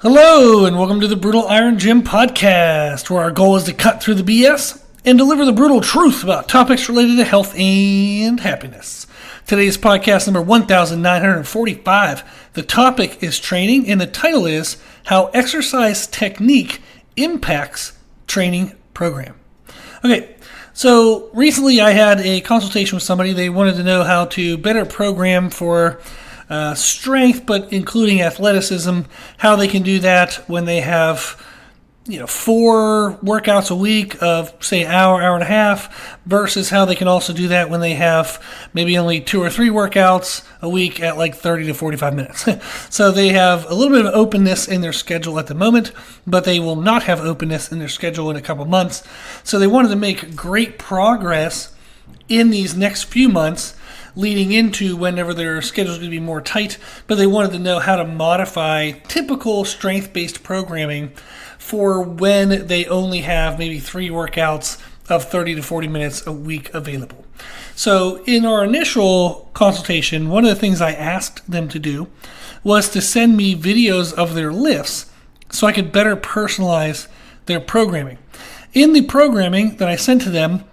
Hello, and welcome to the Brutal Iron Gym podcast, where our goal is to cut through the BS and deliver the brutal truth about topics related to health and happiness. Today's podcast number 1945. The topic is training, and the title is How Exercise Technique Impacts Training Program. Okay, so recently I had a consultation with somebody. They wanted to know how to better program for strength, but including athleticism, how they can do that when they have, 4 workouts a week of, say, an hour and a half, versus how they can also do that when they have maybe only 2 or 3 workouts a week at like 30 to 45 minutes. So they have a little bit of openness in their schedule at the moment, but they will not have openness in their schedule in a couple months. So they wanted to make great progress in these next few months leading into whenever their schedule is going to be more tight, but they wanted to know how to modify typical strength-based programming for when they only have maybe 3 workouts of 30 to 40 minutes a week available. So in our initial consultation, one of the things I asked them to do was to send me videos of their lifts so I could better personalize their programming. In the programming that I sent them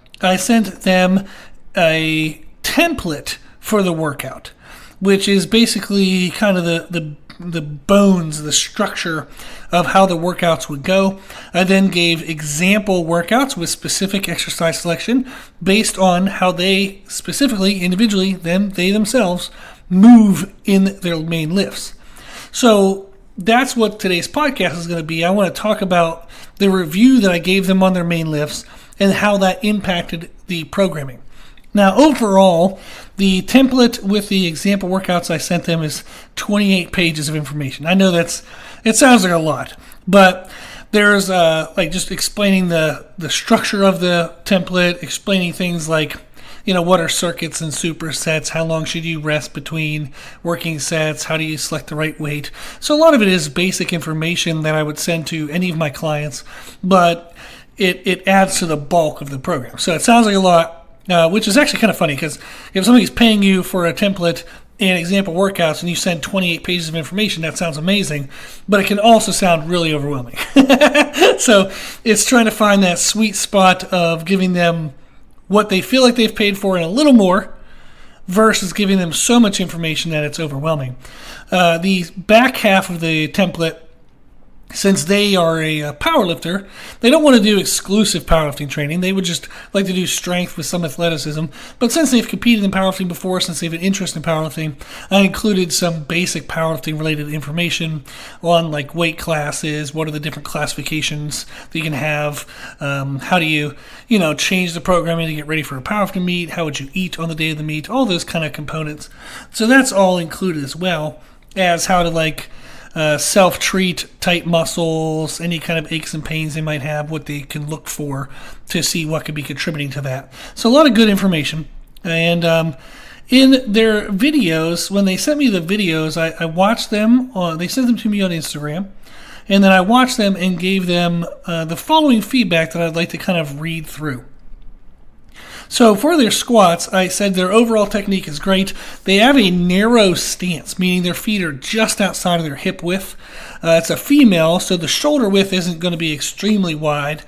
a template for the workout, which is basically kind of the bones, the structure of how the workouts would go. I then gave example workouts with specific exercise selection based on how they specifically, individually, they themselves move in their main lifts. So that's what today's podcast is going to be. I want to talk about the review that I gave them on their main lifts and how that impacted the programming. Now, overall, the template with the example workouts I sent them is 28 pages of information. I know it sounds like a lot, but there's just explaining the structure of the template, explaining things like, what are circuits and supersets, how long should you rest between working sets, how do you select the right weight. So a lot of it is basic information that I would send to any of my clients, but it adds to the bulk of the program. So it sounds like a lot. Which is actually kind of funny, because if somebody's paying you for a template and example workouts and you send 28 pages of information, that sounds amazing, but it can also sound really overwhelming. So it's trying to find that sweet spot of giving them what they feel like they've paid for and a little more, versus giving them so much information that it's overwhelming. The back half of the template, since they are a powerlifter, they don't want to do exclusive powerlifting training. They would just like to do strength with some athleticism. But since they've competed in powerlifting before, since they have an interest in powerlifting, I included some basic powerlifting related information on like weight classes, what are the different classifications that you can have, how do you, change the programming to get ready for a powerlifting meet, how would you eat on the day of the meet, all those kind of components. So that's all included, as well as how to self-treat tight muscles, any kind of aches and pains they might have, what they can look for to see what could be contributing to that. So a lot of good information. And in their videos, when they sent me the videos, I watched them. They sent them to me on Instagram. And then I watched them and gave them the following feedback that I'd like to kind of read through. So for their squats, I said their overall technique is great. They have a narrow stance, meaning their feet are just outside of their hip width. It's a female, so the shoulder width isn't going to be extremely wide.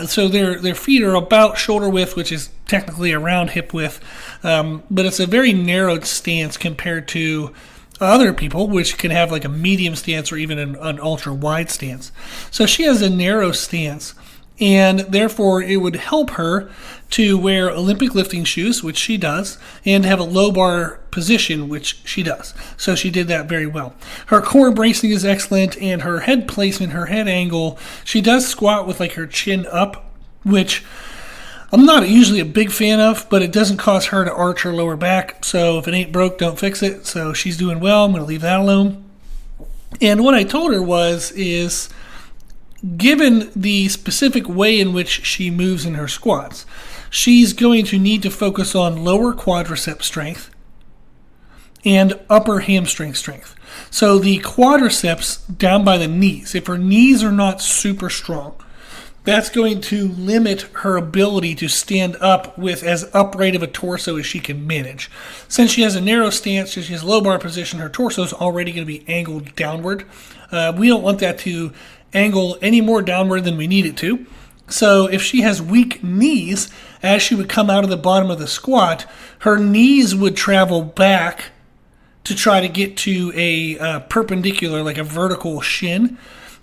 So their feet are about shoulder width, which is technically around hip width. But it's a very narrowed stance compared to other people, which can have like a medium stance or even an ultra wide stance. So she has a narrow stance, and therefore it would help her to wear Olympic lifting shoes, which she does, and have a low bar position, which she does. So she did that very well. Her core bracing is excellent, and her head placement, her head angle, she does squat with like her chin up, which I'm not usually a big fan of, but it doesn't cause her to arch her lower back. So if it ain't broke, don't fix it. So she's doing well. I'm going to leave that alone. And what I told her is given the specific way in which she moves in her squats, she's going to need to focus on lower quadricep strength and upper hamstring strength. So the quadriceps down by the knees, if her knees are not super strong, that's going to limit her ability to stand up with as upright of a torso as she can manage. Since she has a narrow stance, she has a low bar position, her torso is already going to be angled downward. We don't want that to angle any more downward than we need it to. So if she has weak knees, as she would come out of the bottom of the squat, her knees would travel back to try to get to a perpendicular, like a vertical shin,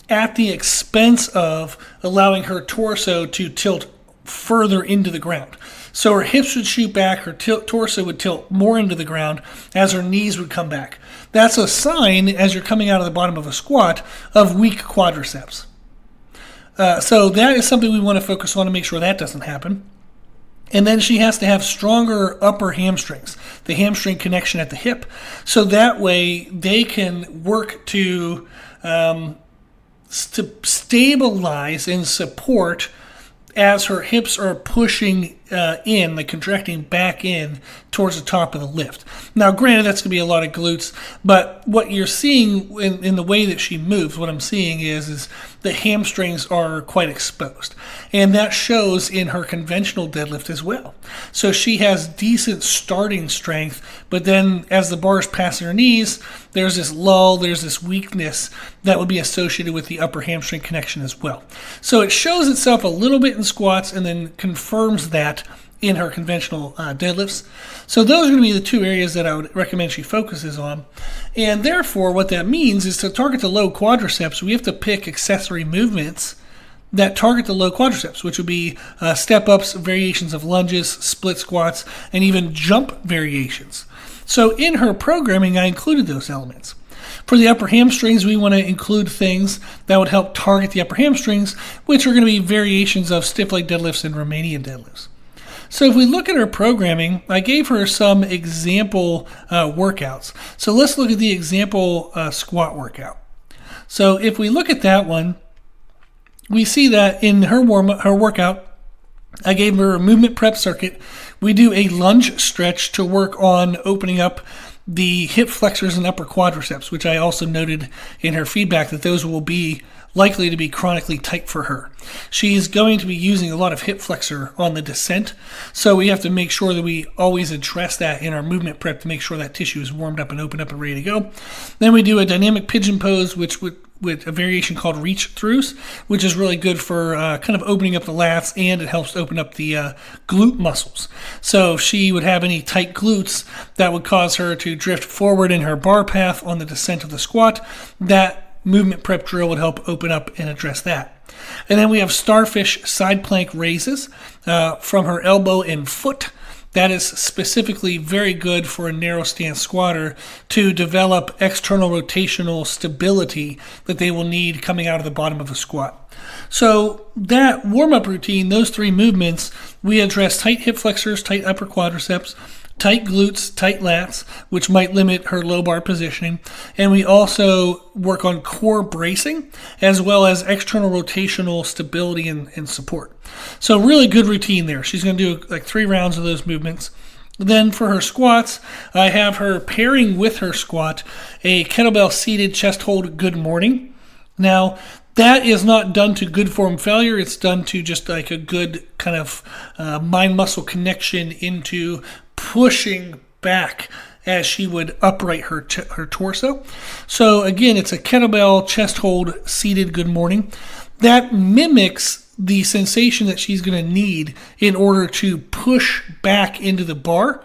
at the expense of allowing her torso to tilt further into the ground. So her hips would shoot back, her torso would tilt more into the ground as her knees would come back. That's a sign, as you're coming out of the bottom of a squat, of weak quadriceps. So that is something we want to focus on to make sure that doesn't happen. And then she has to have stronger upper hamstrings, the hamstring connection at the hip, so that way they can work to stabilize and support as her hips are pushing in, like contracting back in towards the top of the lift. Now, granted, that's going to be a lot of glutes, but what you're seeing in the way that she moves, what I'm seeing is the hamstrings are quite exposed. And that shows in her conventional deadlift as well. So she has decent starting strength, but then as the bars pass her knees, there's this lull, there's this weakness that would be associated with the upper hamstring connection as well. So it shows itself a little bit in squats and then confirms that in her conventional deadlifts. So those are going to be the two areas that I would recommend she focuses on. And therefore, what that means is to target the low quadriceps, we have to pick accessory movements that target the low quadriceps, which would be step-ups, variations of lunges, split squats, and even jump variations. So in her programming, I included those elements. For the upper hamstrings, we want to include things that would help target the upper hamstrings, which are going to be variations of stiff leg deadlifts and Romanian deadlifts. So if we look at her programming, I gave her some example workouts. So let's look at the example squat workout. So if we look at that one, we see that in her workout, I gave her a movement prep circuit. We do a lunge stretch to work on opening up the hip flexors and upper quadriceps, which I also noted in her feedback that those will be likely to be chronically tight for her. She is going to be using a lot of hip flexor on the descent, so we have to make sure that we always address that in our movement prep to make sure that tissue is warmed up and opened up and ready to go. Then we do a dynamic pigeon pose, which with a variation called reach throughs, which is really good for kind of opening up the lats, and it helps open up the glute muscles. So if she would have any tight glutes, that would cause her to drift forward in her bar path on the descent of the squat. That movement prep drill would help open up and address that. And then we have starfish side plank raises from her elbow and foot. That is specifically very good for a narrow stance squatter to develop external rotational stability that they will need coming out of the bottom of a squat. So that warm-up routine, those three movements, we address tight hip flexors, tight upper quadriceps, tight glutes, tight lats, which might limit her low bar positioning. And we also work on core bracing as well as external rotational stability and support. So really good routine there. She's going to do like 3 rounds of those movements. Then for her squats, I have her pairing with her squat a kettlebell seated chest hold good morning. Now, that is not done to good form failure. It's done to just like a good kind of mind-muscle connection into pushing back as she would upright her torso. So again, it's a kettlebell chest hold seated good morning. That mimics the sensation that she's going to need in order to push back into the bar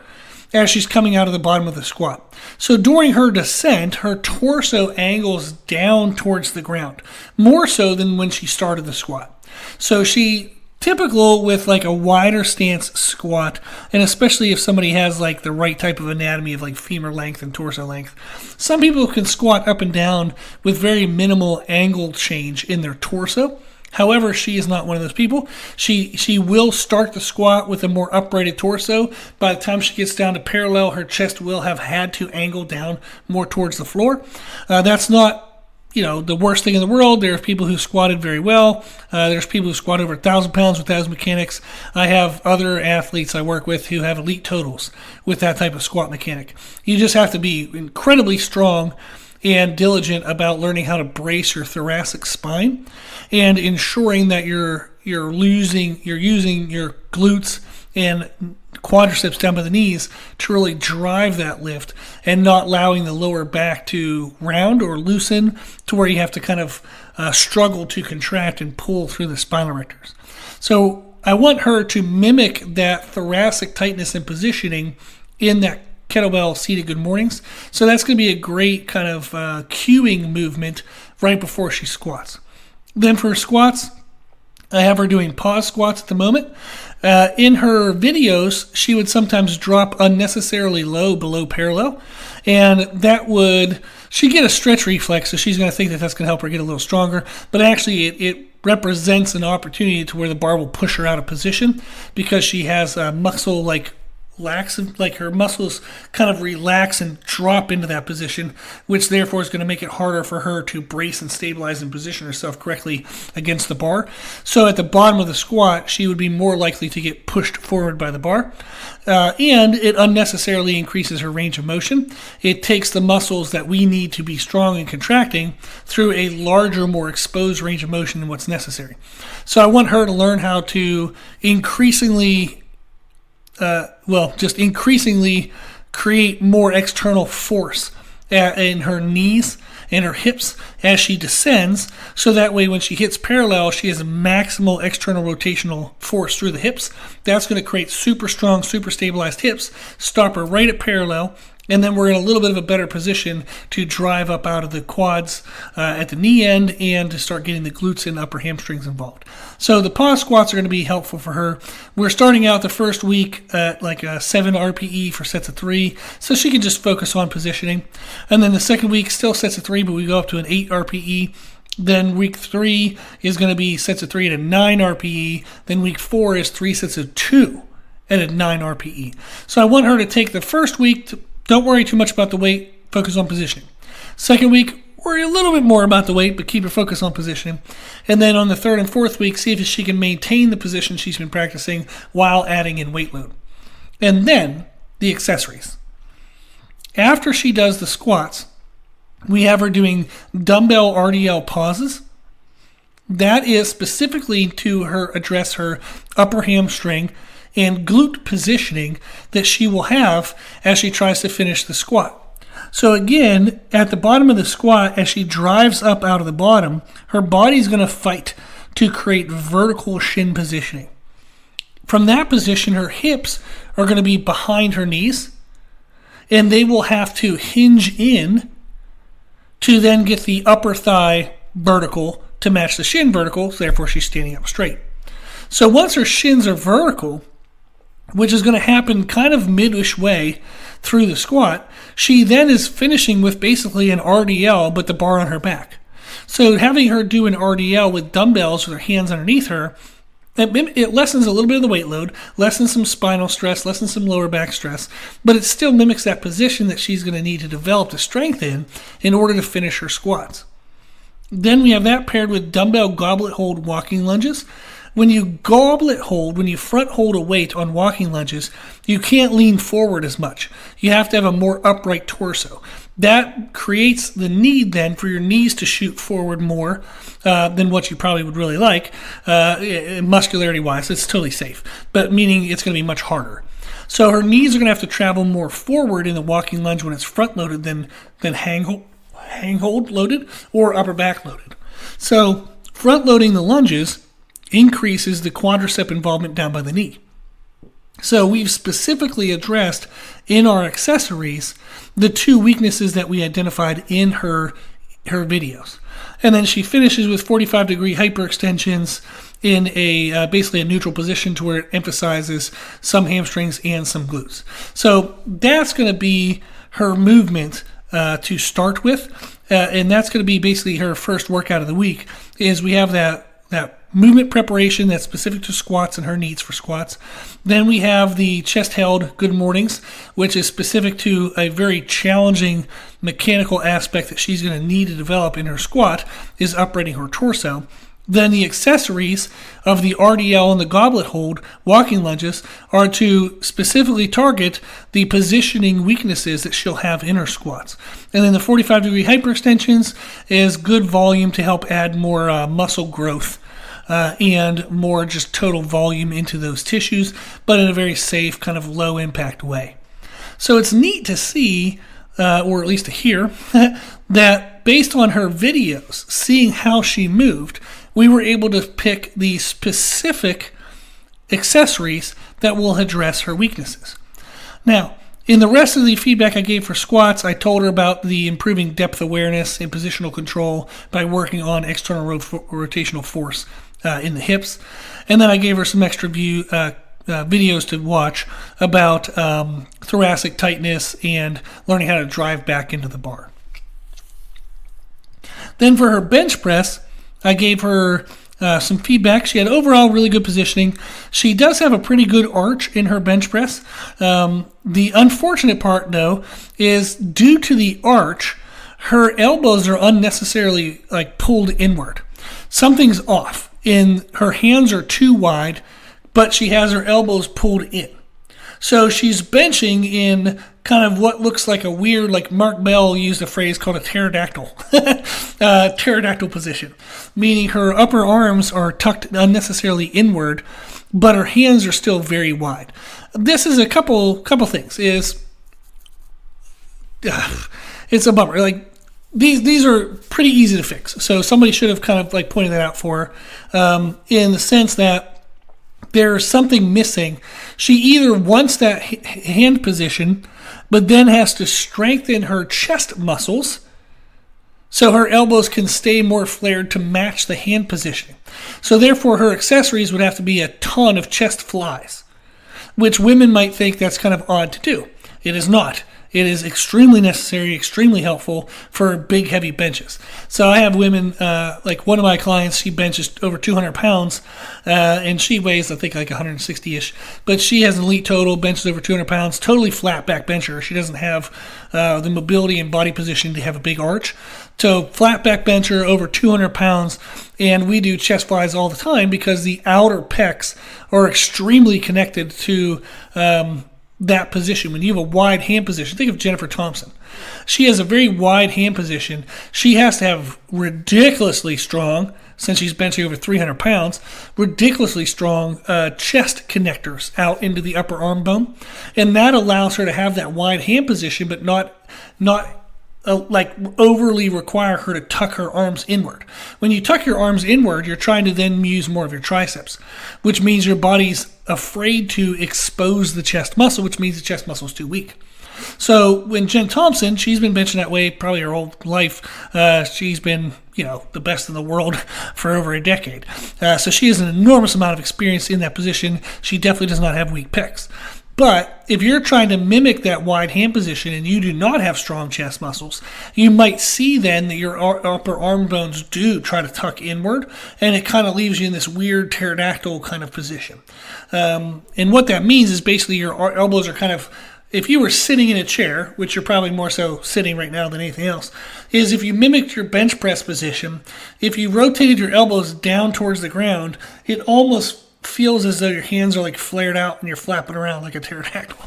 as she's coming out of the bottom of the squat. So during her descent, her torso angles down towards the ground, more so than when she started the squat. So she typical with like a wider stance squat, and especially if somebody has like the right type of anatomy of like femur length and torso length. Some people can squat up and down with very minimal angle change in their torso. However, she is not one of those people. She will start the squat with a more uprighted torso. By the time she gets down to parallel, her chest will have had to angle down more towards the floor. That's not the worst thing in the world. There are people who squatted very well. There's people who squat over 1,000 pounds with those mechanics. I have other athletes I work with who have elite totals with that type of squat mechanic. You just have to be incredibly strong and diligent about learning how to brace your thoracic spine and ensuring that you're using your glutes and quadriceps down by the knees to really drive that lift and not allowing the lower back to round or loosen to where you have to kind of struggle to contract and pull through the spinal erectors. So I want her to mimic that thoracic tightness and positioning in that kettlebell seated good mornings. So that's going to be a great kind of cueing movement right before she squats. Then for squats, I have her doing pause squats at the moment. In her videos, she would sometimes drop unnecessarily low below parallel, and that would, she'd get a stretch reflex, so she's going to think that that's going to help her get a little stronger, but actually it represents an opportunity to where the bar will push her out of position because she has a muscle like her muscles kind of relax and drop into that position, which therefore is going to make it harder for her to brace and stabilize and position herself correctly against the bar. So at the bottom of the squat, she would be more likely to get pushed forward by the bar, and it unnecessarily increases her range of motion. It takes the muscles that we need to be strong and contracting through a larger, more exposed range of motion than what's necessary. So I want her to learn how to increasingly create more external force in her knees and her hips as she descends, so that way when she hits parallel, she has maximal external rotational force through the hips. That's going to create super strong, super stabilized hips, stop her right at parallel, and then we're in a little bit of a better position to drive up out of the quads at the knee end and to start getting the glutes and upper hamstrings involved. So the pause squats are going to be helpful for her. We're starting out the first week at like a 7 RPE for sets of 3, so she can just focus on positioning. And then the second week, still sets of 3, but we go up to an 8 RPE. Then week 3 is going to be sets of 3 at a 9 RPE. Then week 4 is 3 sets of 2 at a 9 RPE. So I want her to take the first week to don't worry too much about the weight, focus on positioning. Second week, worry a little bit more about the weight, but keep her focus on positioning. And then on the third and fourth week, see if she can maintain the position she's been practicing while adding in weight load. And then the accessories. After she does the squats, we have her doing dumbbell RDL pauses. That is specifically to address her upper hamstring and glute positioning that she will have as she tries to finish the squat. So again, at the bottom of the squat, as she drives up out of the bottom, her body's going to fight to create vertical shin positioning. From that position, her hips are going to be behind her knees, and they will have to hinge in to then get the upper thigh vertical to match the shin vertical, so therefore she's standing up straight. So once her shins are vertical, which is going to happen kind of mid-ish way through the squat, she then is finishing with basically an RDL, but the bar on her back. So having her do an RDL with dumbbells with her hands underneath her, it lessens a little bit of the weight load, lessens some spinal stress, lessens some lower back stress, but it still mimics that position that she's going to need to develop the strength in order to finish her squats. Then we have that paired with dumbbell goblet hold walking lunges. When you goblet hold, when you front hold a weight on walking lunges, you can't lean forward as much. You have to have a more upright torso. That creates the need then for your knees to shoot forward more than what you probably would really like, muscularity-wise. It's totally safe, but meaning it's going to be much harder. So her knees are going to have to travel more forward in the walking lunge when it's front-loaded than hang hold loaded or upper back loaded. So front-loading the lunges increases the quadricep involvement down by the knee. So we've specifically addressed in our accessories the two weaknesses that we identified in her videos. And then she finishes with 45-degree hyperextensions in a basically a neutral position to where it emphasizes some hamstrings and some glutes. So that's going to be her movement to start with, and that's going to be basically her first workout of the week. Is we have that movement preparation that's specific to squats and her needs for squats. Then we have the chest held good mornings, which is specific to a very challenging mechanical aspect that she's going to need to develop in her squat, is uprighting her torso. Then the accessories of the RDL and the goblet hold walking lunges are to specifically target the positioning weaknesses that she'll have in her squats. And then the 45-degree hyperextensions is good volume to help add more muscle growth and more just total volume into those tissues, but in a very safe, kind of low impact way. So it's neat to see, or at least to hear, that based on her videos, seeing how she moved, we were able to pick the specific accessories that will address her weaknesses. Now, in the rest of the feedback I gave for squats, I told her about the improving depth awareness and positional control by working on external rotational force in the hips. And then I gave her some extra videos to watch about thoracic tightness and learning how to drive back into the bar. Then for her bench press, I gave her some feedback. She had overall really good positioning. She does have a pretty good arch in her bench press. The unfortunate part, though, is due to the arch, her elbows are unnecessarily pulled inward. Something's off. Her hands are too wide, but she has her elbows pulled in. So she's benching in kind of what looks like a weird, like Mark Bell used a phrase called a pterodactyl, pterodactyl position, meaning her upper arms are tucked unnecessarily inward, but her hands are still very wide. This is a couple things. It's a bummer. These are pretty easy to fix. So somebody should have kind of pointed that out for her, in the sense that there's something missing. She either wants that hand position, but then has to strengthen her chest muscles so her elbows can stay more flared to match the hand positioning. So therefore, her accessories would have to be a ton of chest flies, which women might think that's kind of odd to do. It is not. It is extremely necessary, extremely helpful for big, heavy benches. So I have women, like one of my clients, she benches over 200 pounds, and she weighs, I think, 160-ish. But she has an elite total, benches over 200 pounds, totally flat back bencher. She doesn't have the mobility and body position to have a big arch. So flat back bencher, over 200 pounds, and we do chest flies all the time because the outer pecs are extremely connected to that position. When you have a wide hand position, think of Jennifer Thompson. She has a very wide hand position. She has to have ridiculously strong, since she's benching over 300 pounds, ridiculously strong chest connectors out into the upper arm bone. And that allows her to have that wide hand position, but not overly require her to tuck her arms inward. When you tuck your arms inward, you're trying to then use more of your triceps, which means your body's afraid to expose the chest muscle, which means the chest muscle is too weak. So when Jen Thompson, she's been benching that way probably her whole life. She's been, the best in the world for over a decade. So she has an enormous amount of experience in that position. She definitely does not have weak pecs. But if you're trying to mimic that wide hand position and you do not have strong chest muscles, you might see then that your upper arm bones do try to tuck inward, and it kind of leaves you in this weird pterodactyl kind of position. And what that means is basically your elbows are kind of, if you were sitting in a chair, which you're probably more so sitting right now than anything else, is if you mimicked your bench press position, if you rotated your elbows down towards the ground, it almost feels as though your hands are flared out and you're flapping around like a pterodactyl.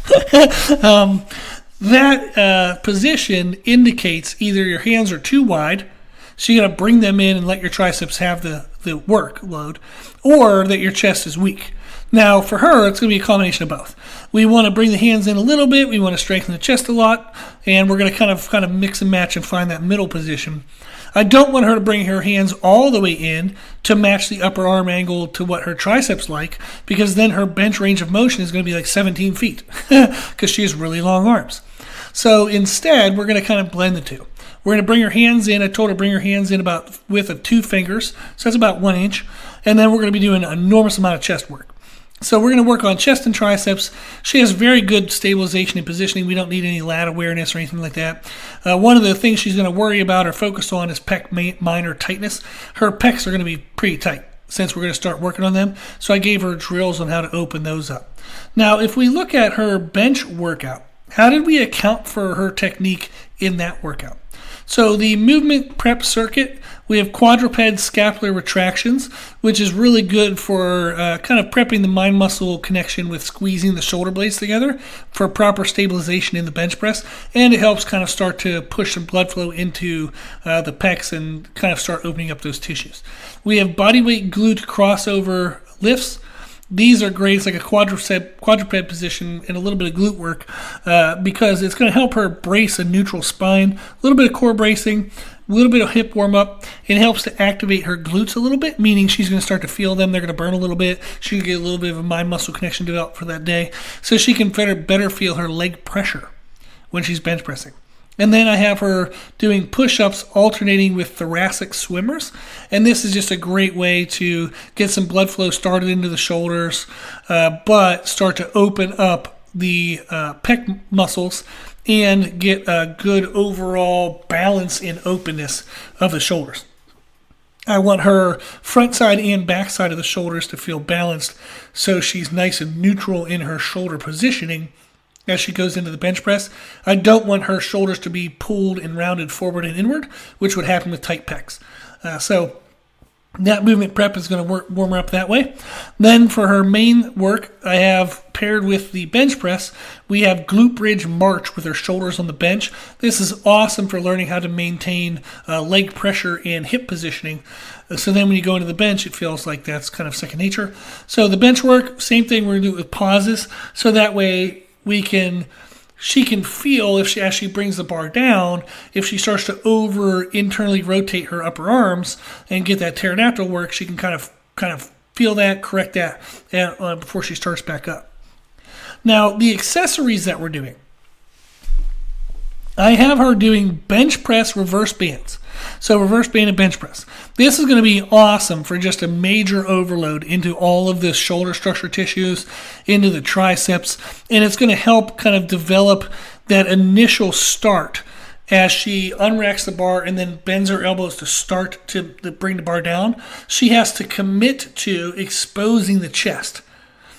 That position indicates either your hands are too wide, so you got to bring them in and let your triceps have the workload, or that your chest is weak. Now, for her, it's going to be a combination of both. We want to bring the hands in a little bit, we want to strengthen the chest a lot, and we're going to kind of mix and match and find that middle position. I don't want her to bring her hands all the way in to match the upper arm angle to what her triceps like, because then her bench range of motion is going to be 17 feet because she has really long arms. So instead, we're going to kind of blend the two. We're going to bring her hands in. I told her to bring her hands in about width of 2 fingers, so that's about 1 inch. And then we're going to be doing an enormous amount of chest work. So we're going to work on chest and triceps. She has very good stabilization and positioning. We don't need any lat awareness or anything like that. One of the things she's going to worry about or focus on is pec minor tightness. Her pecs are going to be pretty tight since we're going to start working on them. So I gave her drills on how to open those up. Now, if we look at her bench workout, how did we account for her technique in that workout? So the movement prep circuit, we have quadruped scapular retractions, which is really good for kind of prepping the mind muscle connection with squeezing the shoulder blades together for proper stabilization in the bench press. And it helps kind of start to push some blood flow into the pecs and kind of start opening up those tissues. We have bodyweight glute crossover lifts. These are great. It's like a quadruped position and a little bit of glute work because it's going to help her brace a neutral spine, a little bit of core bracing, a little bit of hip warm-up. It helps to activate her glutes a little bit, meaning she's going to start to feel them. They're going to burn a little bit. She can get a little bit of a mind-muscle connection developed for that day so she can better feel her leg pressure when she's bench pressing. And then I have her doing push-ups alternating with thoracic swimmers. And this is just a great way to get some blood flow started into the shoulders, but start to open up the pec muscles and get a good overall balance and openness of the shoulders. I want her front side and back side of the shoulders to feel balanced so she's nice and neutral in her shoulder positioning as she goes into the bench press. I don't want her shoulders to be pulled and rounded forward and inward, which would happen with tight pecs. So that movement prep is going to warm her up that way. Then for her main work, I have paired with the bench press, we have glute bridge march with her shoulders on the bench. This is awesome for learning how to maintain leg pressure and hip positioning. So then when you go into the bench, it feels like that's kind of second nature. So the bench work, same thing, we're going to do it with pauses. So that way she can feel as she brings the bar down, if she starts to internally rotate her upper arms and get that pterodactyl work, she can kind of feel that, correct that before she starts back up. Now, the accessories that we're doing, I have her doing bench press reverse bands. So reverse band and bench press. This is going to be awesome for just a major overload into all of the shoulder structure tissues, into the triceps, and it's going to help kind of develop that initial start as she unracks the bar and then bends her elbows to start to bring the bar down. She has to commit to exposing the chest.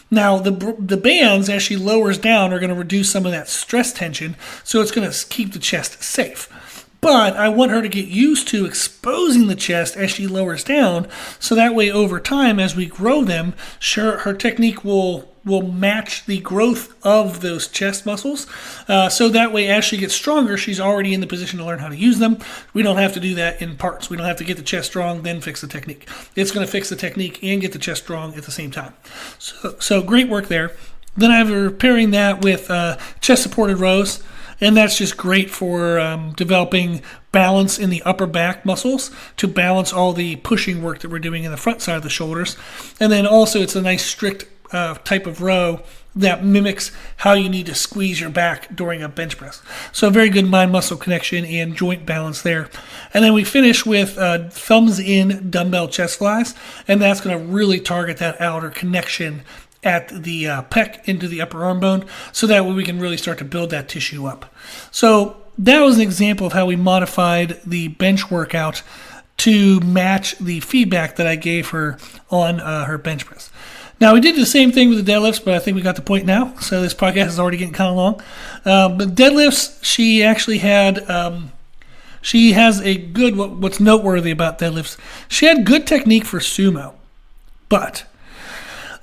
Now, the bands, as she lowers down, are going to reduce some of that stress tension, so it's going to keep the chest safe. But I want her to get used to exposing the chest as she lowers down, so that way over time, as we grow them, her technique will match the growth of those chest muscles. So that way, as she gets stronger, she's already in the position to learn how to use them. We don't have to do that in parts. We don't have to get the chest strong, then fix the technique. It's going to fix the technique and get the chest strong at the same time. So great work there. Then I have her pairing that with chest-supported rows. And that's just great for developing balance in the upper back muscles to balance all the pushing work that we're doing in the front side of the shoulders. And then also it's a nice strict type of row that mimics how you need to squeeze your back during a bench press. So very good mind-muscle connection and joint balance there. And then we finish with thumbs-in dumbbell chest flies, and that's going to really target that outer connection at the pec into the upper arm bone, so that way we can really start to build that tissue up. So that was an example of how we modified the bench workout to match the feedback that I gave her on her bench press. Now, we did the same thing with the deadlifts, but I think we got the point now, so this podcast is already getting kind of long. But deadlifts, she actually had... she has a good... What's noteworthy about deadlifts, she had good technique for sumo, but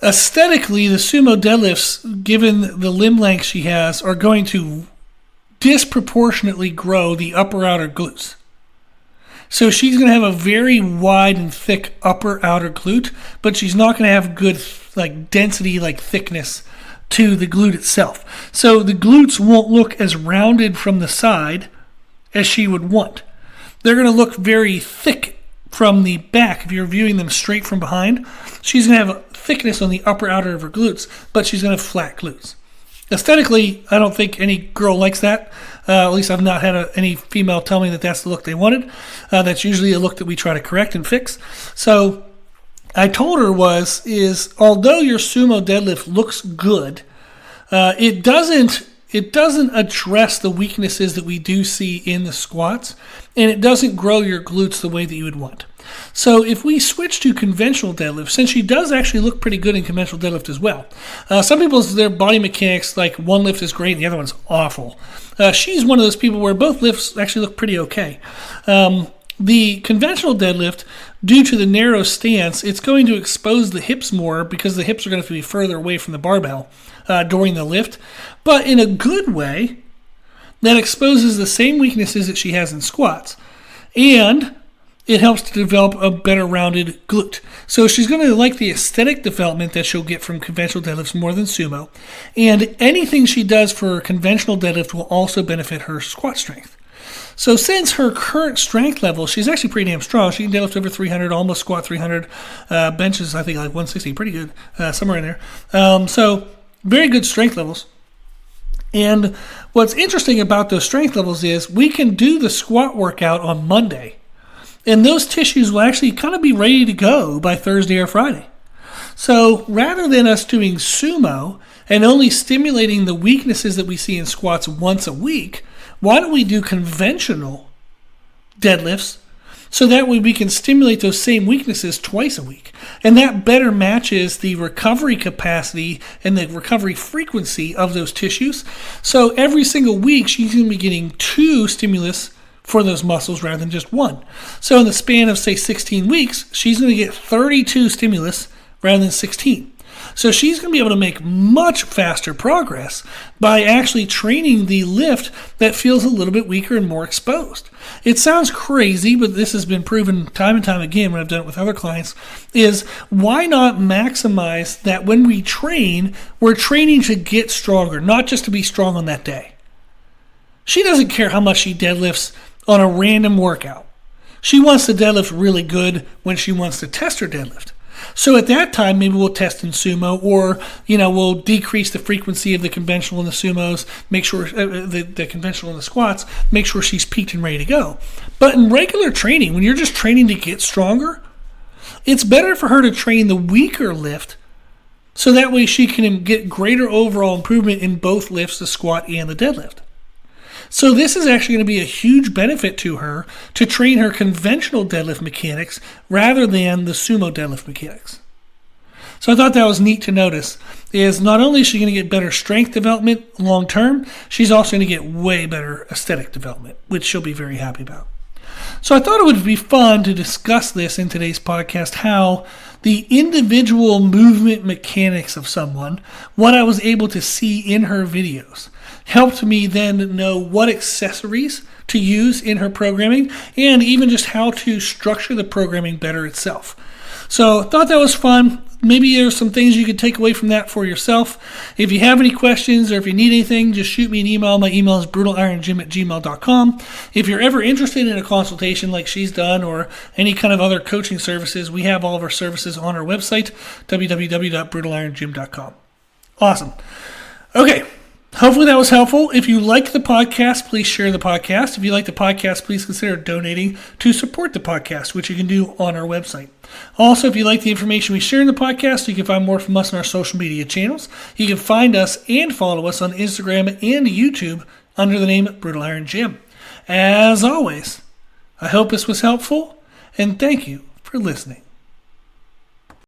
aesthetically, the sumo deadlifts, given the limb length she has, are going to disproportionately grow the upper outer glutes. So she's going to have a very wide and thick upper outer glute, but she's not going to have good density, thickness to the glute itself. So the glutes won't look as rounded from the side as she would want. They're going to look very thick from the back. If you're viewing them straight from behind, she's going to have a thickness on the upper outer of her glutes, but she's going to have flat glutes. Aesthetically, I don't think any girl likes that. At least I've not had any female tell me that that's the look they wanted. That's usually a look that we try to correct and fix. So I told her although your sumo deadlift looks good, it doesn't address the weaknesses that we do see in the squats, and it doesn't grow your glutes the way that you would want. So if we switch to conventional deadlift, since she does actually look pretty good in conventional deadlift as well, some people's their body mechanics, like one lift is great and the other one's awful. She's one of those people where both lifts actually look pretty okay. The conventional deadlift, due to the narrow stance, it's going to expose the hips more because the hips are going to have to be further away from the barbell during the lift, but in a good way that exposes the same weaknesses that she has in squats. And it helps to develop a better rounded glute. So she's going to like the aesthetic development that she'll get from conventional deadlifts more than sumo. And anything she does for conventional deadlift will also benefit her squat strength. So since her current strength level, she's actually pretty damn strong. She can deadlift over 300, almost squat 300. Benches, I think, like 160, pretty good, somewhere in there. So very good strength levels. And what's interesting about those strength levels is we can do the squat workout on Monday, and those tissues will actually kind of be ready to go by Thursday or Friday. So rather than us doing sumo and only stimulating the weaknesses that we see in squats once a week, why don't we do conventional deadlifts so that way we can stimulate those same weaknesses twice a week? And that better matches the recovery capacity and the recovery frequency of those tissues. So every single week, she's going to be getting 2 stimulus for those muscles rather than just 1. So in the span of, say, 16 weeks, she's going to get 32 stimulus rather than 16. So she's going to be able to make much faster progress by actually training the lift that feels a little bit weaker and more exposed. It sounds crazy, but this has been proven time and time again when I've done it with other clients, is why not maximize that when we train, we're training to get stronger, not just to be strong on that day. She doesn't care how much she deadlifts on a random workout. She wants to deadlift really good when she wants to test her deadlift. So at that time, maybe we'll test in sumo, or we'll decrease the frequency of the conventional and the sumos, make sure the conventional and the squats, make sure she's peaked and ready to go. But in regular training, when you're just training to get stronger, it's better for her to train the weaker lift, so that way she can get greater overall improvement in both lifts, the squat and the deadlift. So this is actually going to be a huge benefit to her to train her conventional deadlift mechanics rather than the sumo deadlift mechanics. So I thought that was neat to notice, is not only is she going to get better strength development long term, she's also going to get way better aesthetic development, which she'll be very happy about. So I thought it would be fun to discuss this in today's podcast, how the individual movement mechanics of someone, what I was able to see in her videos, helped me then know what accessories to use in her programming and even just how to structure the programming better itself. So I thought that was fun. Maybe there's some things you could take away from that for yourself. If you have any questions or if you need anything, just shoot me an email. My email is brutalirongym@gmail.com. If you're ever interested in a consultation like she's done or any kind of other coaching services, we have all of our services on our website, www.brutalirongym.com. Awesome. Okay. Hopefully that was helpful. If you like the podcast, please share the podcast. If you like the podcast, please consider donating to support the podcast, which you can do on our website. Also, if you like the information we share in the podcast, you can find more from us on our social media channels. You can find us and follow us on Instagram and YouTube under the name Brutal Iron Gym. As always, I hope this was helpful, and thank you for listening.